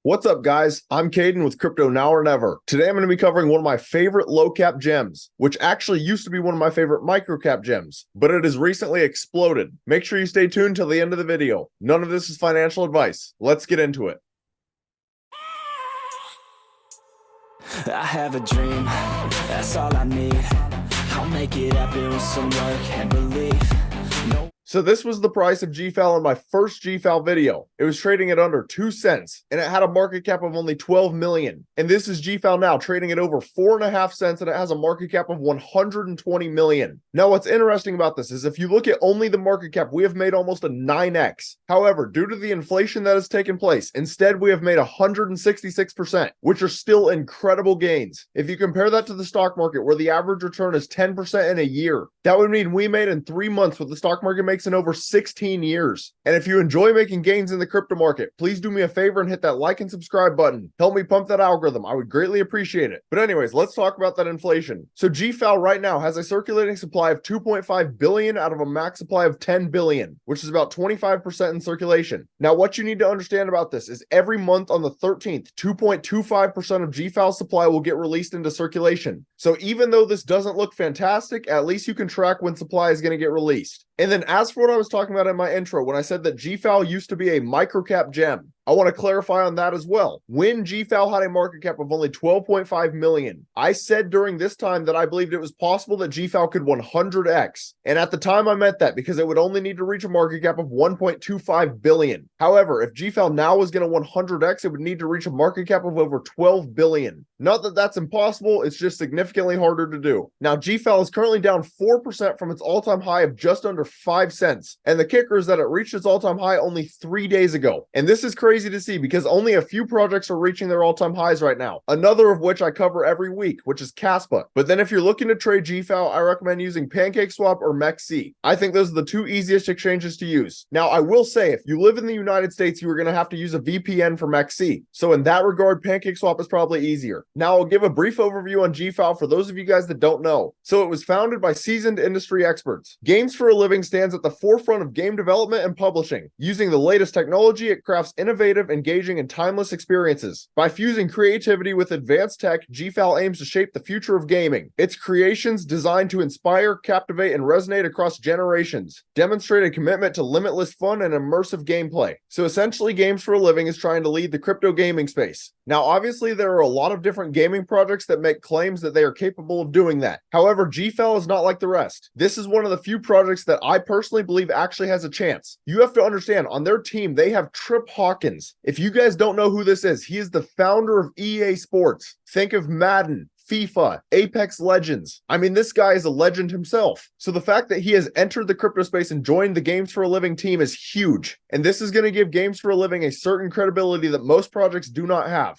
What's up, guys? I'm Caden with Crypto Now or Never. Today I'm going to be covering one of my favorite low-cap gems, which actually used to be one of my favorite micro-cap gems, but it has recently exploded. Make sure you stay tuned till the end of the video. None of this is financial advice. Let's get into it. I have a dream, that's all I need. I'll make it happen with some work and belief. So this was the price of GFAL in my first GFAL video. It was trading at under 2 cents, and it had a market cap of only 12 million. And this is GFAL now, trading at over 4.5 cents, and it has a market cap of 120 million. Now, what's interesting about this is if you look at only the market cap, we have made almost a 9x. However, due to the inflation that has taken place, instead we have made 166%, which are still incredible gains. If you compare that to the stock market, where the average return is 10% in a year, that would mean we made in 3 months what the stock market makes in over 16 years. And if you enjoy making gains in the crypto market, please do me a favor and hit that like and subscribe button. Help me pump that algorithm. I would greatly appreciate it. But anyways, let's talk about that inflation. So GFAL right now has a circulating supply of 2.5 billion out of a max supply of 10 billion, which is about 25% in circulation. Now, what you need to understand about this is every month on the 13th, 2.25% of GFAL supply will get released into circulation. So even though this doesn't look fantastic, at least you can track when supply is going to get released. And then as for what I was talking about in my intro, when I said that GFAL used to be a microcap gem, I want to clarify on that as well. When GFAL had a market cap of only 12.5 million, I said during this time that I believed it was possible that GFAL could 100x. And at the time I meant that because it would only need to reach a market cap of 1.25 billion. However, if GFAL now was going to 100x, it would need to reach a market cap of over 12 billion. Not that that's impossible, it's just significantly harder to do. Now, GFAL is currently down 4% from its all-time high of just under 5 cents. And the kicker is that it reached its all-time high only 3 days ago. And this is crazy to see because only a few projects are reaching their all-time highs right now. Another of which I cover every week, which is Caspa. But then if you're looking to trade GFAL, I recommend using PancakeSwap or MEXC. I think those are the two easiest exchanges to use. Now, I will say, if you live in the United States, you are going to have to use a VPN for MEXC. So in that regard, PancakeSwap is probably easier. Now, I'll give a brief overview on GFAL for those of you guys that don't know. So it was founded by seasoned industry experts. Games for a Living stands at the forefront of game development and publishing. Using the latest technology, it crafts innovative, engaging, and timeless experiences. By fusing creativity with advanced tech, GFAL aims to shape the future of gaming. Its creations, designed to inspire, captivate, and resonate across generations, demonstrate a commitment to limitless fun and immersive gameplay. So essentially, Games for a Living is trying to lead the crypto gaming space. Now, obviously, there are a lot of different gaming projects that make claims that they are capable of doing that. However, GFAL is not like the rest. This is one of the few projects that I personally believe actually has a chance. You have to understand, on their team, they have Trip Hawkins. If you guys don't know who this is, he is the founder of EA Sports. Think of Madden, FIFA, Apex Legends. I mean, this guy is a legend himself. So the fact that he has entered the crypto space and joined the Games for a Living team is huge. And this is going to give Games for a Living a certain credibility that most projects do not have.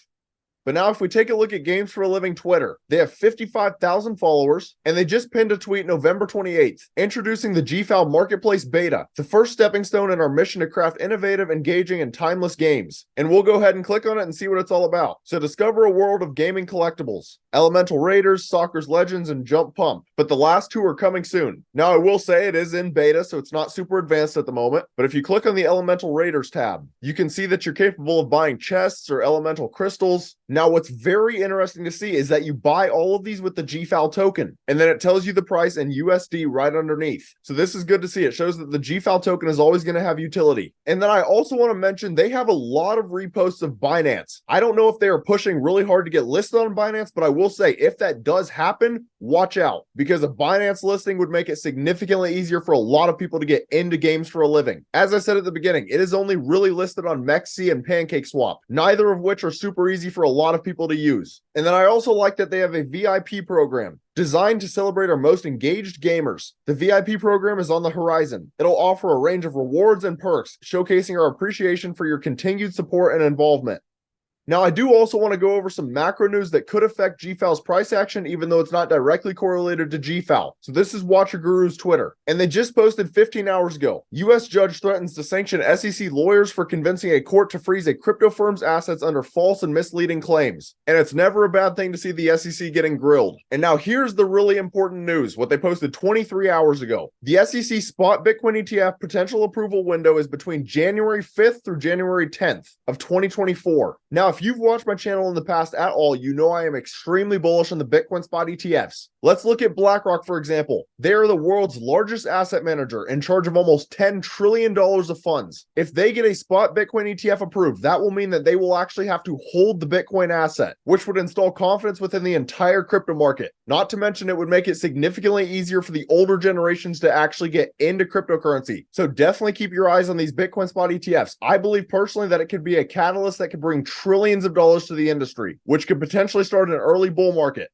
But now if we take a look at Games for a Living Twitter, they have 55,000 followers, and they just pinned a tweet November 28th, introducing the GFAL Marketplace Beta, the first stepping stone in our mission to craft innovative, engaging, and timeless games. And we'll go ahead and click on it and see what it's all about. So discover a world of gaming collectibles, Elemental Raiders, Soccer's Legends, and Jump Pump. But the last two are coming soon. Now I will say it is in beta, so it's not super advanced at the moment, but if you click on the Elemental Raiders tab, you can see that you're capable of buying chests or elemental crystals. Now, what's very interesting to see is that you buy all of these with the GFAL token, and then it tells you the price in USD right underneath. So this is good to see. It shows that the GFAL token is always going to have utility. And then I also want to mention they have a lot of reposts of Binance. I don't know if they are pushing really hard to get listed on Binance, but I will say if that does happen, watch out, because a Binance listing would make it significantly easier for a lot of people to get into Games for a Living. As I said at the beginning, it is only really listed on MEXC and PancakeSwap, neither of which are super easy for a lot of people to use. And then I also like that they have a VIP program designed to celebrate our most engaged gamers. The VIP program is on the horizon. It'll offer a range of rewards and perks, showcasing our appreciation for your continued support and involvement. Now, I do also want to go over some macro news that could affect GFAL's price action, even though it's not directly correlated to GFAL. So this is Watcher Guru's Twitter, and they just posted 15 hours ago. U.S. judge threatens to sanction SEC lawyers for convincing a court to freeze a crypto firm's assets under false and misleading claims. And it's never a bad thing to see the SEC getting grilled. And now here's the really important news, what they posted 23 hours ago. The SEC spot Bitcoin ETF potential approval window is between January 5th through January 10th of 2024. Now, if you've watched my channel in the past at all, you know I am extremely bullish on the Bitcoin spot ETFs. Let's look at Blackrock, for example. They are the world's largest asset manager in charge of almost $10 trillion of funds. If they get a spot Bitcoin ETF approved, that will mean that they will actually have to hold the Bitcoin asset, which would install confidence within the entire crypto market. Not to mention, it would make it significantly easier for the older generations to actually get into cryptocurrency. So definitely keep your eyes on these Bitcoin spot ETFs. I believe personally that it could be a catalyst that could bring trillions of dollars to the industry, which could potentially start an early bull market.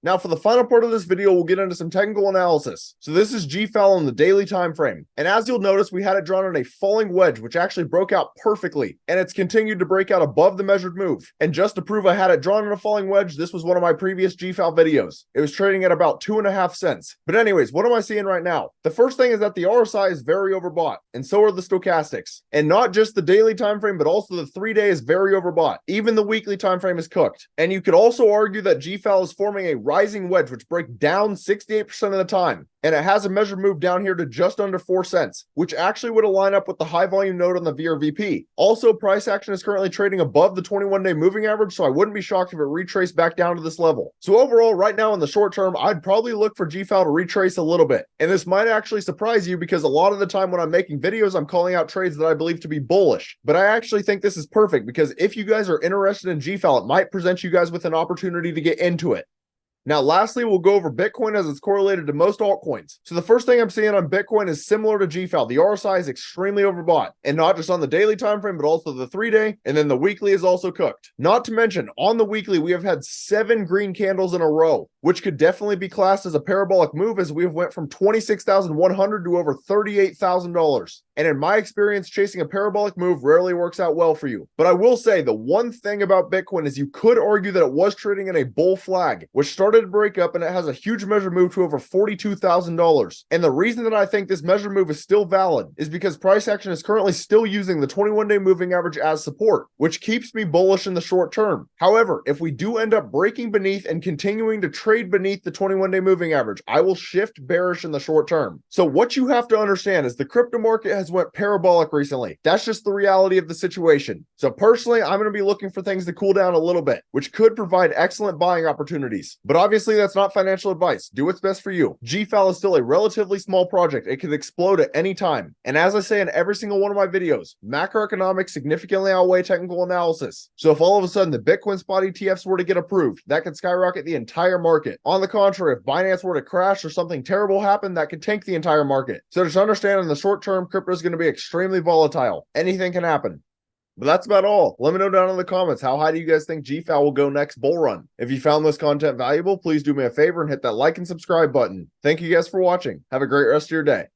Now, for the final part of this video, we'll get into some technical analysis. So this is GFAL on the daily time frame. And as you'll notice, we had it drawn in a falling wedge, which actually broke out perfectly. And it's continued to break out above the measured move. And just to prove I had it drawn in a falling wedge, this was one of my previous GFAL videos. It was trading at about 2.5 cents. But anyways, what am I seeing right now? The first thing is that the RSI is very overbought, and so are the stochastics. And not just the daily time frame, but also the 3-day is very overbought. Even the weekly time frame is cooked. And you could also argue that GFAL is forming a rising wedge, which break down 68% of the time. And it has a measured move down here to just under 4 cents, which actually would align up with the high volume node on the VRVP. Also, price action is currently trading above the 21-day moving average, so I wouldn't be shocked if it retraced back down to this level. So overall, right now in the short term, I'd probably look for GFAL to retrace a little bit. And this might actually surprise you because a lot of the time when I'm making videos, I'm calling out trades that I believe to be bullish. But I actually think this is perfect because if you guys are interested in GFAL, it might present you guys with an opportunity to get into it. Now, lastly, we'll go over Bitcoin as it's correlated to most altcoins. So the first thing I'm seeing on Bitcoin is similar to GFAL. The RSI is extremely overbought, and not just on the daily time frame, but also the 3-day, and then the weekly is also cooked. Not to mention, on the weekly, we have had 7 green candles in a row, which could definitely be classed as a parabolic move as we have went from $26,100 to over $38,000. And in my experience, chasing a parabolic move rarely works out well for you. But I will say the one thing about Bitcoin is you could argue that it was trading in a bull flag, which started to break up, and it has a huge measure move to over $42,000. And the reason that I think this measure move is still valid is because price action is currently still using the 21-day moving average as support, which keeps me bullish in the short term. However, if we do end up breaking beneath and continuing to trade beneath the 21-day moving average, I will shift bearish in the short term. So what you have to understand is the crypto market has went parabolic recently. That's just the reality of the situation. So personally, I'm going to be looking for things to cool down a little bit, which could provide excellent buying opportunities. But obviously, that's not financial advice. Do what's best for you. GFAL is still a relatively small project. It could explode at any time. And as I say in every single one of my videos, macroeconomics significantly outweigh technical analysis. So if all of a sudden the Bitcoin spot ETFs were to get approved, that could skyrocket the entire market. On the contrary, if Binance were to crash or something terrible happened, that could tank the entire market. So just understand in the short term, crypto is going to be extremely volatile. Anything can happen. But that's about all. Let me know down in the comments, how high do you guys think GFAL will go next bull run? If you found this content valuable, please do me a favor and hit that like and subscribe button. Thank you guys for watching. Have a great rest of your day.